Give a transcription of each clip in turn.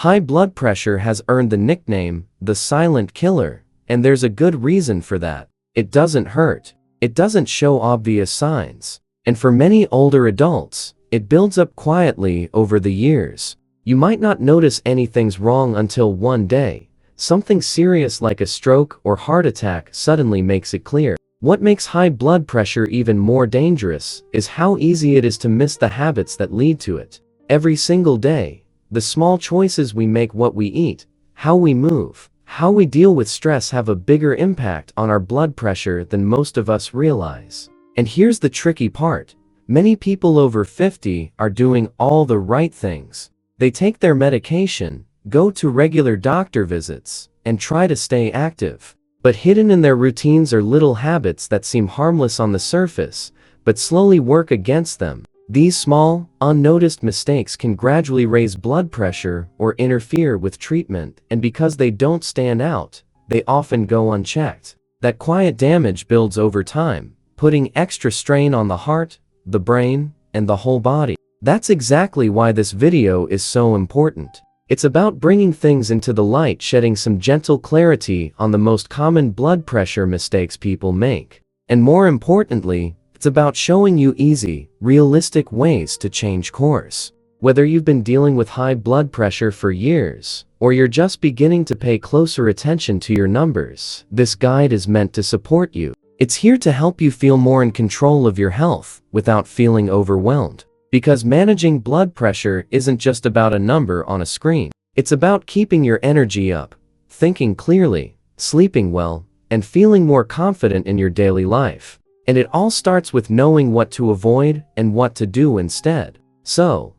High blood pressure has earned the nickname, the silent killer, and there's a good reason for that. It doesn't hurt. It doesn't show obvious signs. And for many older adults, it builds up quietly over the years. You might not notice anything's wrong until one day, something serious like a stroke or heart attack suddenly makes it clear. What makes high blood pressure even more dangerous is how easy it is to miss the habits that lead to it. Every single day, the small choices we make, what we eat, how we move, how we deal with stress have a bigger impact on our blood pressure than most of us realize. And here's the tricky part. Many people over 50 are doing all the right things. They take their medication, go to regular doctor visits, and try to stay active. But hidden in their routines are little habits that seem harmless on the surface, but slowly work against them. These small, unnoticed mistakes can gradually raise blood pressure or interfere with treatment, and because they don't stand out, they often go unchecked. That quiet damage builds over time, putting extra strain on the heart, the brain, and the whole body. That's exactly why this video is so important. It's about bringing things into the light, shedding some gentle clarity on the most common blood pressure mistakes people make. And more importantly, it's about showing you easy, realistic ways to change course. Whether you've been dealing with high blood pressure for years, or you're just beginning to pay closer attention to your numbers, this guide is meant to support you. It's here to help you feel more in control of your health without feeling overwhelmed. Because managing blood pressure isn't just about a number on a screen. It's about keeping your energy up, thinking clearly, sleeping well, and feeling more confident in your daily life. And it all starts with knowing what to avoid and what to do instead. So,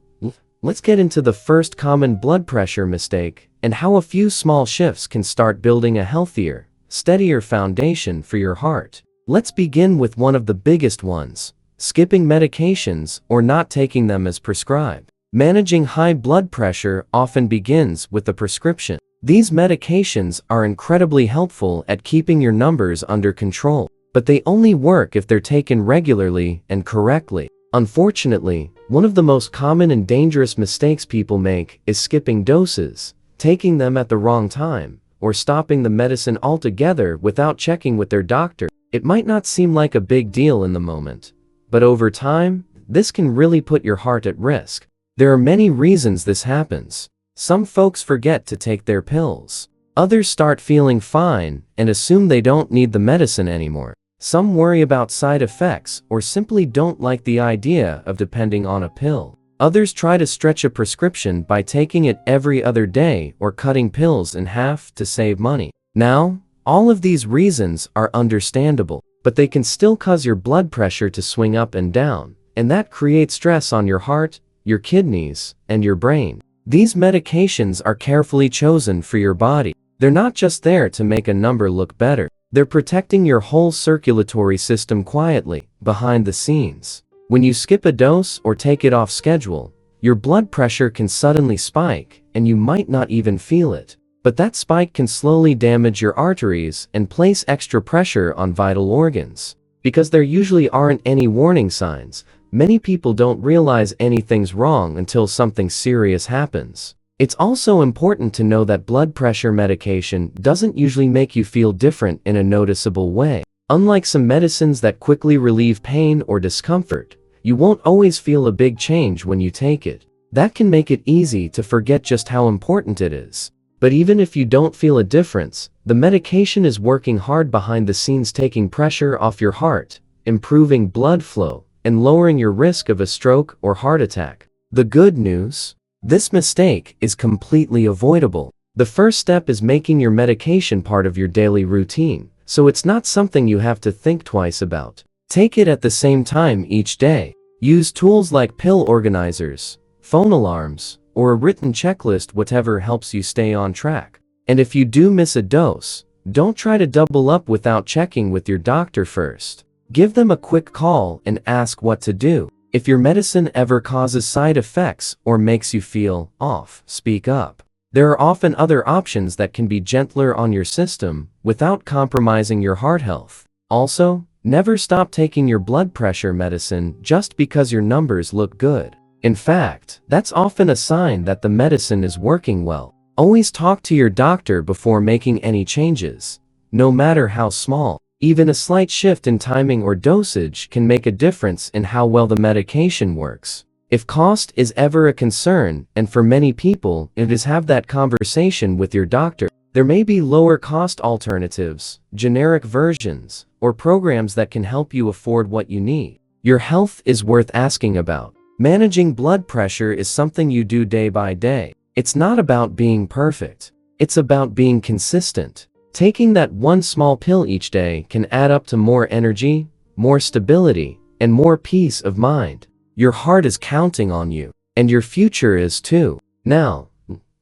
let's get into the first common blood pressure mistake and how a few small shifts can start building a healthier, steadier foundation for your heart. Let's begin with one of the biggest ones: skipping medications or not taking them as prescribed. Managing high blood pressure often begins with a prescription. These medications are incredibly helpful at keeping your numbers under control, but they only work if they're taken regularly and correctly. Unfortunately, one of the most common and dangerous mistakes people make is skipping doses, taking them at the wrong time, or stopping the medicine altogether without checking with their doctor. It might not seem like a big deal in the moment, but over time, this can really put your heart at risk. There are many reasons this happens. Some folks forget to take their pills. Others start feeling fine and assume they don't need the medicine anymore. Some worry about side effects or simply don't like the idea of depending on a pill. Others try to stretch a prescription by taking it every other day or cutting pills in half to save money. Now, all of these reasons are understandable, but they can still cause your blood pressure to swing up and down, and that creates stress on your heart, your kidneys, and your brain. These medications are carefully chosen for your body. They're not just there to make a number look better. They're protecting your whole circulatory system quietly, behind the scenes. When you skip a dose or take it off schedule, your blood pressure can suddenly spike, and you might not even feel it. But that spike can slowly damage your arteries and place extra pressure on vital organs. Because there usually aren't any warning signs, many people don't realize anything's wrong until something serious happens. It's also important to know that blood pressure medication doesn't usually make you feel different in a noticeable way. Unlike some medicines that quickly relieve pain or discomfort, you won't always feel a big change when you take it. That can make it easy to forget just how important it is. But even if you don't feel a difference, the medication is working hard behind the scenes, taking pressure off your heart, improving blood flow, and lowering your risk of a stroke or heart attack. The good news? This mistake is completely avoidable. The first step is making your medication part of your daily routine, so it's not something you have to think twice about. Take it at the same time each day. Use tools like pill organizers, phone alarms, or a written checklist, whatever helps you stay on track. And if you do miss a dose, don't try to double up without checking with your doctor first. Give them a quick call and ask what to do. If your medicine ever causes side effects or makes you feel off, speak up. There are often other options that can be gentler on your system without compromising your heart health. Also, never stop taking your blood pressure medicine just because your numbers look good. In fact, that's often a sign that the medicine is working well. Always talk to your doctor before making any changes, no matter how small. Even a slight shift in timing or dosage can make a difference in how well the medication works. If cost is ever a concern, and for many people, it is, have that conversation with your doctor. There may be lower cost alternatives, generic versions, or programs that can help you afford what you need. Your health is worth asking about. Managing blood pressure is something you do day by day. It's not about being perfect. It's about being consistent. Taking that one small pill each day can add up to more energy, more stability, and more peace of mind. Your heart is counting on you, and your future is too. Now,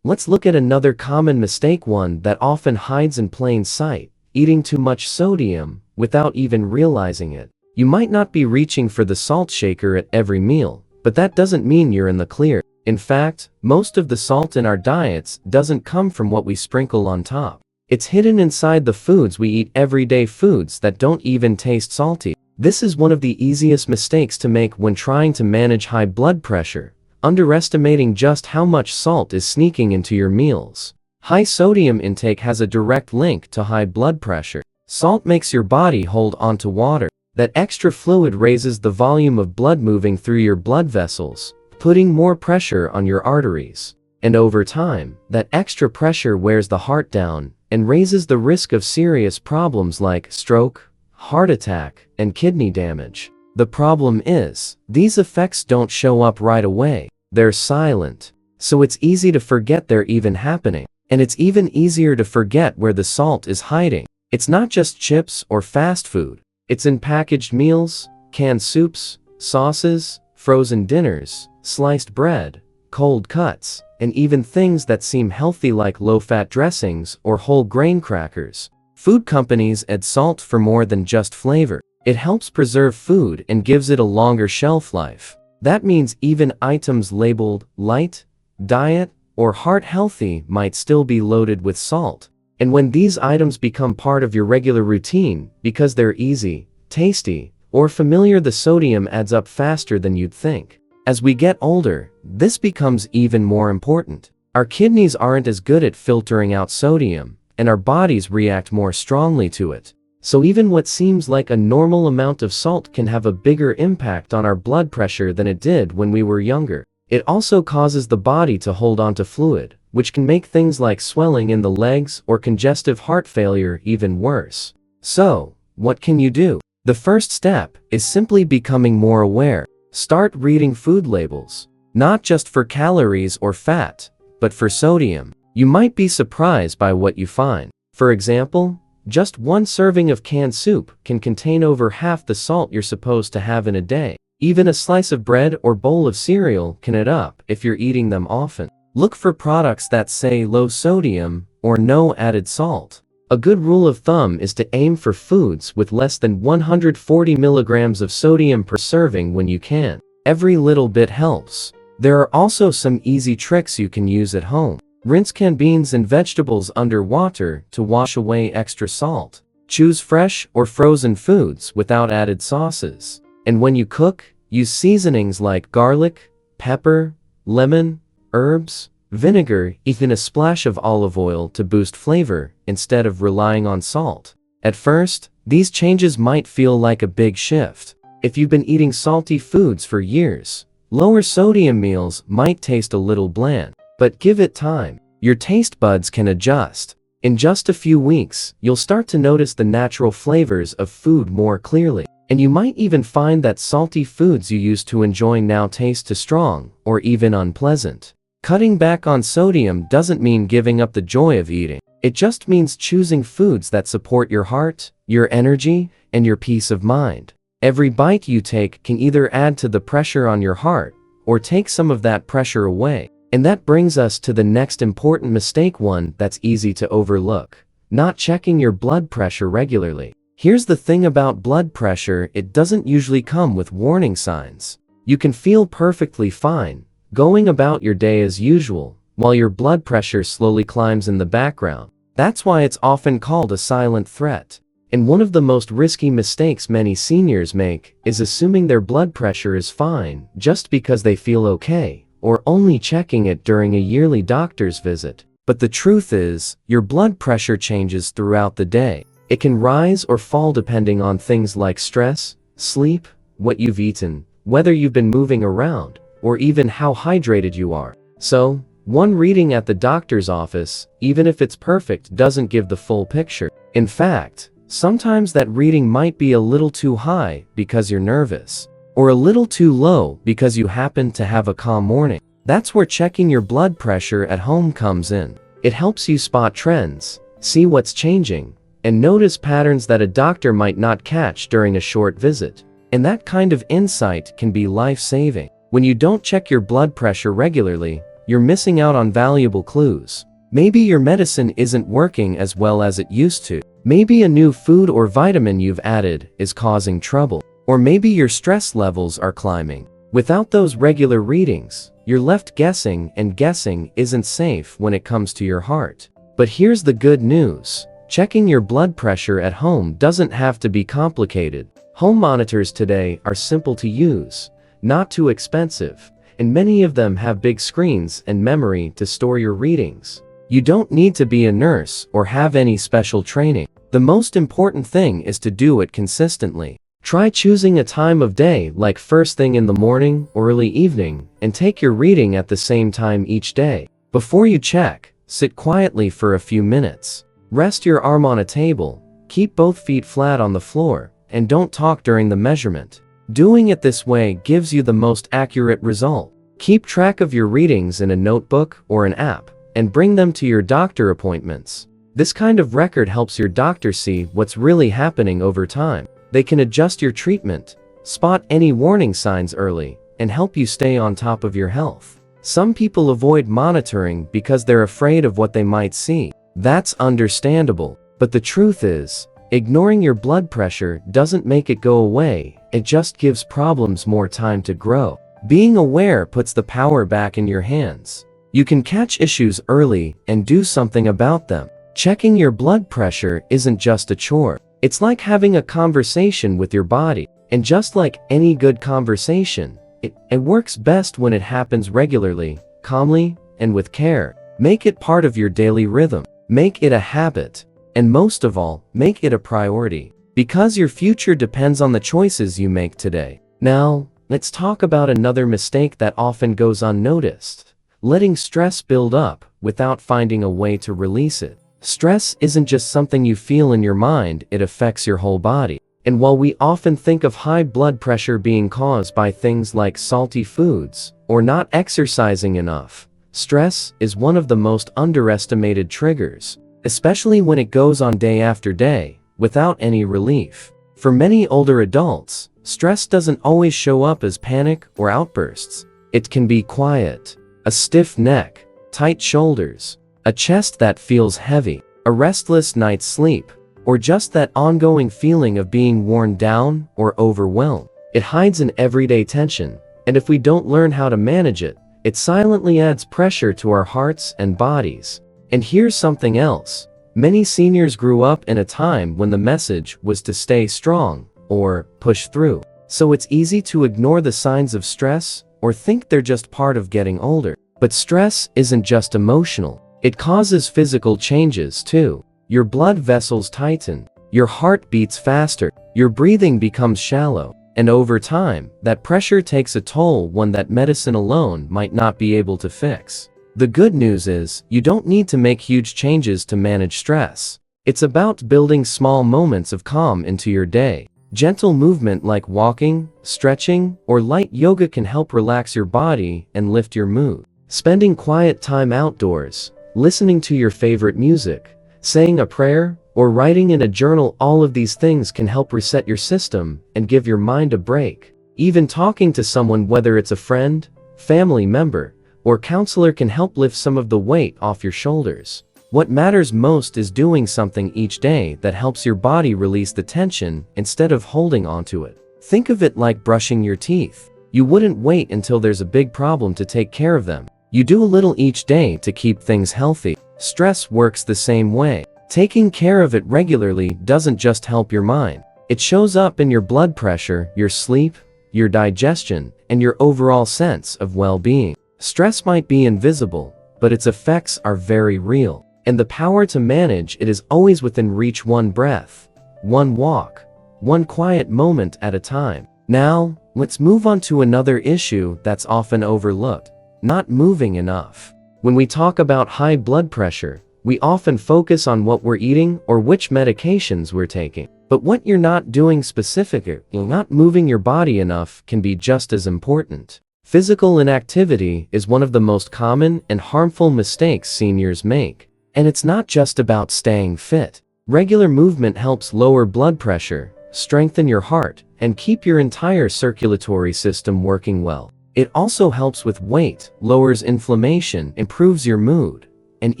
let's look at another common mistake, one that often hides in plain sight: eating too much sodium without even realizing it. You might not be reaching for the salt shaker at every meal, but that doesn't mean you're in the clear. In fact, most of the salt in our diets doesn't come from what we sprinkle on top. It's hidden inside the foods we eat every day, foods that don't even taste salty. This is one of the easiest mistakes to make when trying to manage high blood pressure, underestimating just how much salt is sneaking into your meals. High sodium intake has a direct link to high blood pressure. Salt makes your body hold onto water. That extra fluid raises the volume of blood moving through your blood vessels, putting more pressure on your arteries. And over time, that extra pressure wears the heart down and raises the risk of serious problems like stroke, heart attack, and kidney damage. The problem is, these effects don't show up right away. They're silent. So it's easy to forget they're even happening. And it's even easier to forget where the salt is hiding. It's not just chips or fast food. It's in packaged meals, canned soups, sauces, frozen dinners, sliced bread, cold cuts, and even things that seem healthy like low-fat dressings or whole grain crackers. Food companies add salt for more than just flavor. It helps preserve food and gives it a longer shelf life. That means even items labeled light, diet, or heart healthy might still be loaded with salt. And when these items become part of your regular routine, because they're easy, tasty, or familiar, the sodium adds up faster than you'd think. As we get older, this becomes even more important. Our kidneys aren't as good at filtering out sodium, and our bodies react more strongly to it. So even what seems like a normal amount of salt can have a bigger impact on our blood pressure than it did when we were younger. It also causes the body to hold onto fluid, which can make things like swelling in the legs or congestive heart failure even worse. So, what can you do? The first step is simply becoming more aware. Start reading food labels, not just for calories or fat, but for sodium. You might be surprised by what you find. For example, just one serving of canned soup can contain over half the salt you're supposed to have in a day. Even a slice of bread or bowl of cereal can add up if you're eating them often. Look for products that say low sodium or no added salt. A good rule of thumb is to aim for foods with less than 140 milligrams of sodium per serving when you can. Every little bit helps. There are also some easy tricks you can use at home. Rinse canned beans and vegetables under water to wash away extra salt. Choose fresh or frozen foods without added sauces. And when you cook, use seasonings like garlic, pepper, lemon, herbs, vinegar, even a splash of olive oil to boost flavor instead of relying on salt. At first, these changes might feel like a big shift. If you've been eating salty foods for years, lower sodium meals might taste a little bland. But give it time. Your taste buds can adjust. In just a few weeks, you'll start to notice the natural flavors of food more clearly. And you might even find that salty foods you used to enjoy now taste too strong or even unpleasant. Cutting back on sodium doesn't mean giving up the joy of eating. It just means choosing foods that support your heart, your energy, and your peace of mind. Every bite you take can either add to the pressure on your heart or take some of that pressure away. And that brings us to the next important mistake, one that's easy to overlook: not checking your blood pressure regularly. Here's the thing about blood pressure: it doesn't usually come with warning signs. You can feel perfectly fine, going about your day as usual, while your blood pressure slowly climbs in the background. That's why it's often called a silent threat. And one of the most risky mistakes many seniors make is assuming their blood pressure is fine just because they feel okay, or only checking it during a yearly doctor's visit. But the truth is, your blood pressure changes throughout the day. It can rise or fall depending on things like stress, sleep, what you've eaten, whether you've been moving around, or even how hydrated you are. So, one reading at the doctor's office, even if it's perfect, doesn't give the full picture. In fact, sometimes that reading might be a little too high because you're nervous, or a little too low because you happen to have a calm morning. That's where checking your blood pressure at home comes in. It helps you spot trends, see what's changing, and notice patterns that a doctor might not catch during a short visit. And that kind of insight can be life-saving. When you don't check your blood pressure regularly, you're missing out on valuable clues. Maybe your medicine isn't working as well as it used to. Maybe a new food or vitamin you've added is causing trouble. Or maybe your stress levels are climbing. Without those regular readings, you're left guessing, and guessing isn't safe when it comes to your heart. But here's the good news. Checking your blood pressure at home doesn't have to be complicated. Home monitors today are simple to use, not too expensive, and many of them have big screens and memory to store your readings. You don't need to be a nurse or have any special training. The most important thing is to do it consistently. Try choosing a time of day like first thing in the morning or early evening, and take your reading at the same time each day. Before you check, sit quietly for a few minutes. Rest your arm on a table, keep both feet flat on the floor, and don't talk during the measurement. Doing it this way gives you the most accurate result. Keep track of your readings in a notebook or an app, and bring them to your doctor appointments. This kind of record helps your doctor see what's really happening over time. They can adjust your treatment, spot any warning signs early, and help you stay on top of your health. Some people avoid monitoring because they're afraid of what they might see. That's understandable, but the truth is, ignoring your blood pressure doesn't make it go away, it just gives problems more time to grow. Being aware puts the power back in your hands. You can catch issues early and do something about them. Checking your blood pressure isn't just a chore. It's like having a conversation with your body. And just like any good conversation, it works best when it happens regularly, calmly, and with care. Make it part of your daily rhythm. Make it a habit. And most of all, make it a priority. Because your future depends on the choices you make today. Now, let's talk about another mistake that often goes unnoticed. Letting stress build up without finding a way to release it. Stress isn't just something you feel in your mind, it affects your whole body. And while we often think of high blood pressure being caused by things like salty foods or not exercising enough, stress is one of the most underestimated triggers, especially when it goes on day after day, without any relief. For many older adults, stress doesn't always show up as panic or outbursts. It can be quiet, a stiff neck, tight shoulders, a chest that feels heavy, a restless night's sleep, or just that ongoing feeling of being worn down or overwhelmed. It hides in everyday tension, and if we don't learn how to manage it, it silently adds pressure to our hearts and bodies. And here's something else. Many seniors grew up in a time when the message was to stay strong or push through. So it's easy to ignore the signs of stress or think they're just part of getting older. But stress isn't just emotional. It causes physical changes too. Your blood vessels tighten, your heart beats faster, your breathing becomes shallow, and over time, that pressure takes a toll, one that medicine alone might not be able to fix. The good news is, you don't need to make huge changes to manage stress. It's about building small moments of calm into your day. Gentle movement like walking, stretching, or light yoga can help relax your body and lift your mood. Spending quiet time outdoors, listening to your favorite music, saying a prayer, or writing in a journal, all of these things can help reset your system and give your mind a break. Even talking to someone, whether it's a friend, family member, or counselor, can help lift some of the weight off your shoulders. What matters most is doing something each day that helps your body release the tension instead of holding onto it. Think of it like brushing your teeth. You wouldn't wait until there's a big problem to take care of them. You do a little each day to keep things healthy. Stress works the same way. Taking care of it regularly doesn't just help your mind. It shows up in your blood pressure, your sleep, your digestion, and your overall sense of well-being. Stress might be invisible, but its effects are very real. And the power to manage it is always within reach: one breath, one walk, one quiet moment at a time. Now, let's move on to another issue that's often overlooked: not moving enough. When we talk about high blood pressure, we often focus on what we're eating or which medications we're taking. But what you're not doing specifically, not moving your body enough, can be just as important. Physical inactivity is one of the most common and harmful mistakes seniors make. And it's not just about staying fit. Regular movement helps lower blood pressure, strengthen your heart, and keep your entire circulatory system working well. It also helps with weight, lowers inflammation, improves your mood, and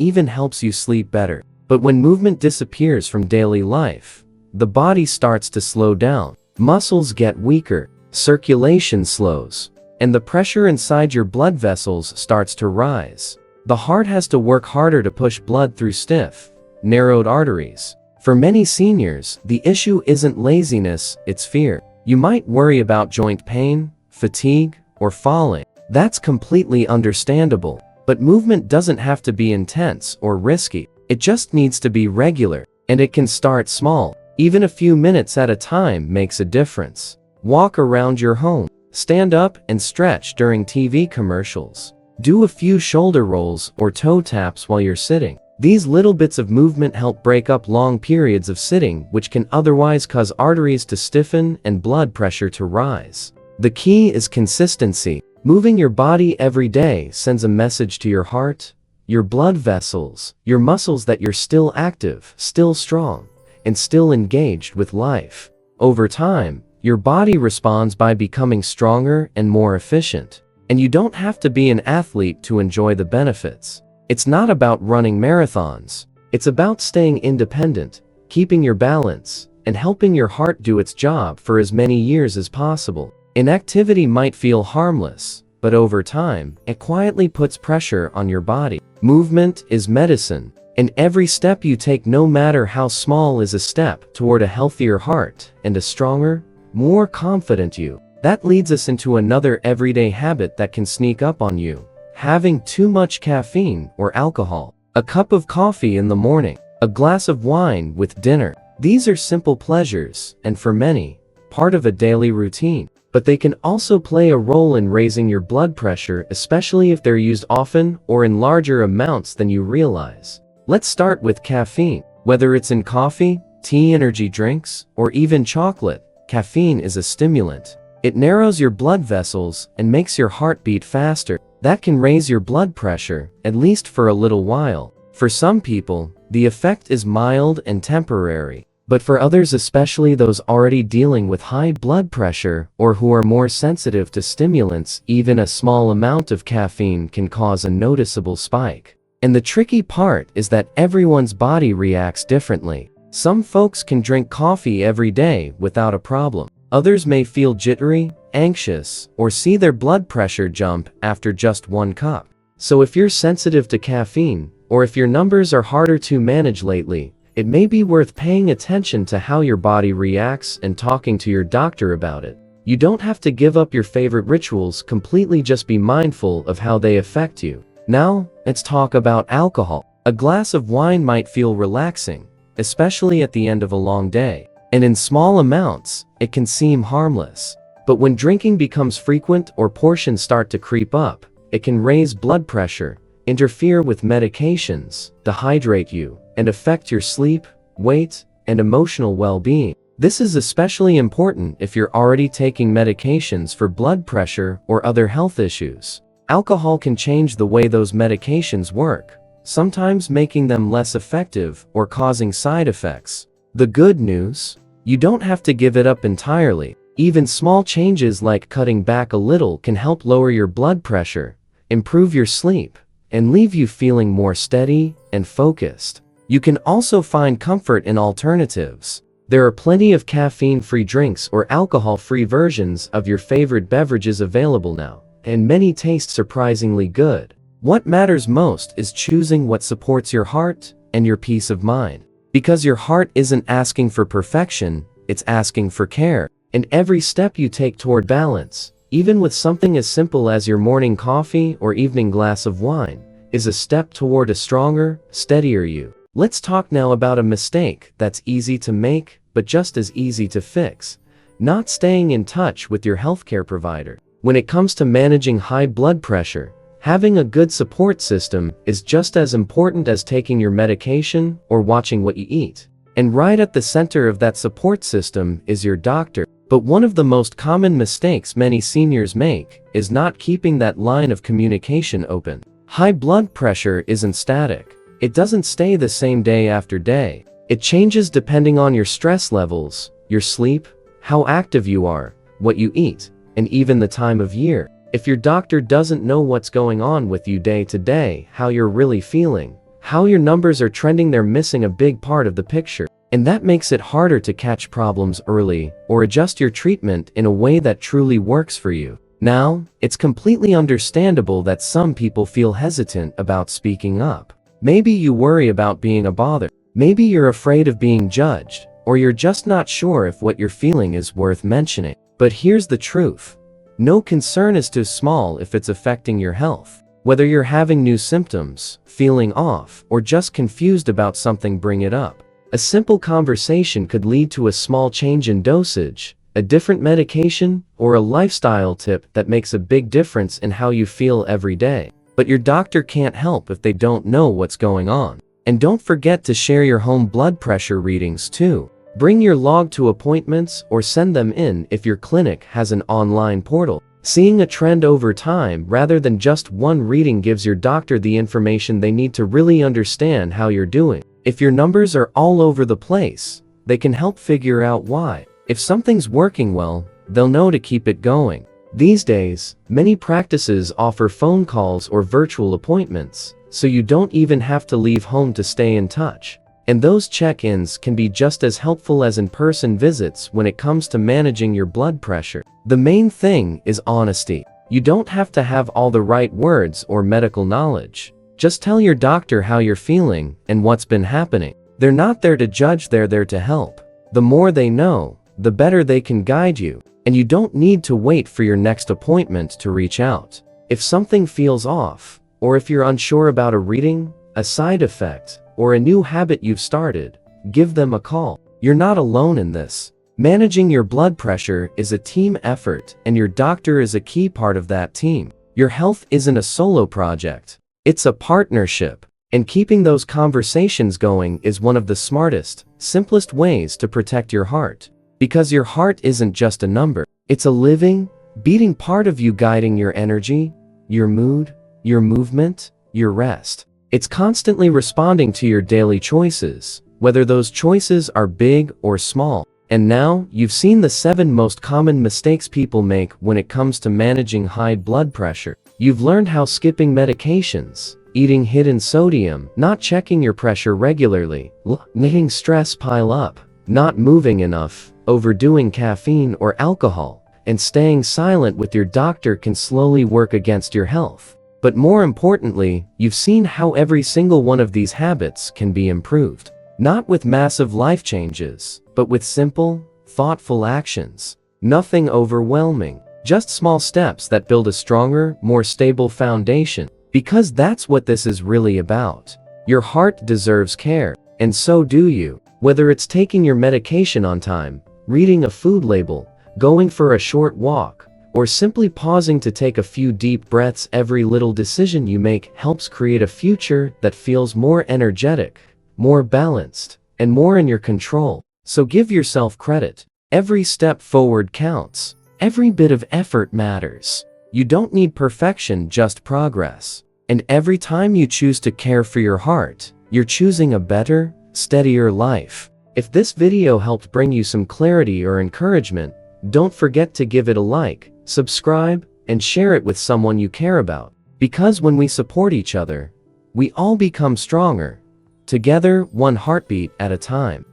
even helps you sleep better. But when movement disappears from daily life, the body starts to slow down. Muscles get weaker, circulation slows, and the pressure inside your blood vessels starts to rise. The heart has to work harder to push blood through stiff, narrowed arteries. For many seniors, the issue isn't laziness, it's fear. You might worry about joint pain, fatigue, or falling. That's completely understandable. But movement doesn't have to be intense or risky. It just needs to be regular, and it can start small. Even a few minutes at a time makes a difference. Walk around your home. Stand up and stretch during TV commercials. Do a few shoulder rolls or toe taps while you're sitting. These little bits of movement help break up long periods of sitting, which can otherwise cause arteries to stiffen and blood pressure to rise. The key is consistency. Moving your body every day sends a message to your heart, your blood vessels, your muscles that you're still active, still strong, and still engaged with life. Over time, your body responds by becoming stronger and more efficient. And you don't have to be an athlete to enjoy the benefits. It's not about running marathons. It's about staying independent, keeping your balance, and helping your heart do its job for as many years as possible. Inactivity might feel harmless, but over time, it quietly puts pressure on your body. Movement is medicine, and every step you take, no matter how small, is a step toward a healthier heart and a stronger, more confident you. That leads us into another everyday habit that can sneak up on you: having too much caffeine or alcohol. A cup of coffee in the morning, a glass of wine with dinner. These are simple pleasures, and for many, part of a daily routine. But they can also play a role in raising your blood pressure, especially if they're used often or in larger amounts than you realize. Let's start with caffeine. Whether it's in coffee, tea, energy drinks, or even chocolate, caffeine is a stimulant. It narrows your blood vessels and makes your heart beat faster. That can raise your blood pressure, at least for a little while. For some people, the effect is mild and temporary. But for others, especially those already dealing with high blood pressure or who are more sensitive to stimulants, even a small amount of caffeine can cause a noticeable spike. And the tricky part is that everyone's body reacts differently. Some folks can drink coffee every day without a problem. Others may feel jittery, anxious, or see their blood pressure jump after just one cup. So if you're sensitive to caffeine, or if your numbers are harder to manage lately, it may be worth paying attention to how your body reacts and talking to your doctor about it. You don't have to give up your favorite rituals completely, just be mindful of how they affect you. Now, let's talk about alcohol. A glass of wine might feel relaxing, especially at the end of a long day. And in small amounts, it can seem harmless. But when drinking becomes frequent or portions start to creep up, it can raise blood pressure, interfere with medications, dehydrate you, and affect your sleep, weight, and emotional well-being. This is especially important if you're already taking medications for blood pressure or other health issues. Alcohol can change the way those medications work, sometimes making them less effective or causing side effects. The good news? You don't have to give it up entirely. Even small changes like cutting back a little can help lower your blood pressure, improve your sleep, and leave you feeling more steady and focused. You can also find comfort in alternatives. There are plenty of caffeine-free drinks or alcohol-free versions of your favorite beverages available now, and many taste surprisingly good. What matters most is choosing what supports your heart and your peace of mind. Because your heart isn't asking for perfection, it's asking for care. And every step you take toward balance, even with something as simple as your morning coffee or evening glass of wine, is a step toward a stronger, steadier you. Let's talk now about a mistake that's easy to make, but just as easy to fix. Not staying in touch with your healthcare provider. When it comes to managing high blood pressure, having a good support system is just as important as taking your medication or watching what you eat. And right at the center of that support system is your doctor. But one of the most common mistakes many seniors make is not keeping that line of communication open. High blood pressure isn't static. It doesn't stay the same day after day. It changes depending on your stress levels, your sleep, how active you are, what you eat, and even the time of year. If your doctor doesn't know what's going on with you day to day, how you're really feeling, how your numbers are trending, they're missing a big part of the picture. And that makes it harder to catch problems early or adjust your treatment in a way that truly works for you. Now, it's completely understandable that some people feel hesitant about speaking up. Maybe you worry about being a bother. Maybe you're afraid of being judged, or you're just not sure if what you're feeling is worth mentioning. But here's the truth. No concern is too small if it's affecting your health. Whether you're having new symptoms, feeling off, or just confused about something, bring it up. A simple conversation could lead to a small change in dosage, a different medication, or a lifestyle tip that makes a big difference in how you feel every day. But your doctor can't help if they don't know what's going on. And don't forget to share your home blood pressure readings too. Bring your log to appointments or send them in if your clinic has an online portal. Seeing a trend over time rather than just one reading gives your doctor the information they need to really understand how you're doing. If your numbers are all over the place, they can help figure out why. If something's working well, they'll know to keep it going. These days, many practices offer phone calls or virtual appointments, so you don't even have to leave home to stay in touch. And those check-ins can be just as helpful as in-person visits when it comes to managing your blood pressure. The main thing is honesty. You don't have to have all the right words or medical knowledge. Just tell your doctor how you're feeling and what's been happening. They're not there to judge, they're there to help. The more they know, the better they can guide you. And you don't need to wait for your next appointment to reach out. If something feels off, or if you're unsure about a reading, a side effect, or a new habit you've started, give them a call. You're not alone in this. Managing your blood pressure is a team effort, and your doctor is a key part of that team. Your health isn't a solo project. It's a partnership. And keeping those conversations going is one of the smartest, simplest ways to protect your heart. Because your heart isn't just a number. It's a living, beating part of you, guiding your energy, your mood, your movement, your rest. It's constantly responding to your daily choices, whether those choices are big or small. And now, you've seen the 7 most common mistakes people make when it comes to managing high blood pressure. You've learned how skipping medications, eating hidden sodium, not checking your pressure regularly, letting stress pile up, not moving enough, overdoing caffeine or alcohol, and staying silent with your doctor can slowly work against your health. But more importantly, you've seen how every single one of these habits can be improved. Not with massive life changes, but with simple, thoughtful actions. Nothing overwhelming, just small steps that build a stronger, more stable foundation. Because that's what this is really about. Your heart deserves care, and so do you. Whether it's taking your medication on time, reading a food label, going for a short walk, or simply pausing to take a few deep breaths, every little decision you make helps create a future that feels more energetic, more balanced, and more in your control. So give yourself credit. Every step forward counts. Every bit of effort matters. You don't need perfection, just progress. And every time you choose to care for your heart, you're choosing a better, steadier life. If this video helped bring you some clarity or encouragement, don't forget to give it a like, subscribe, and share it with someone you care about. Because when we support each other, we all become stronger. Together, one heartbeat at a time.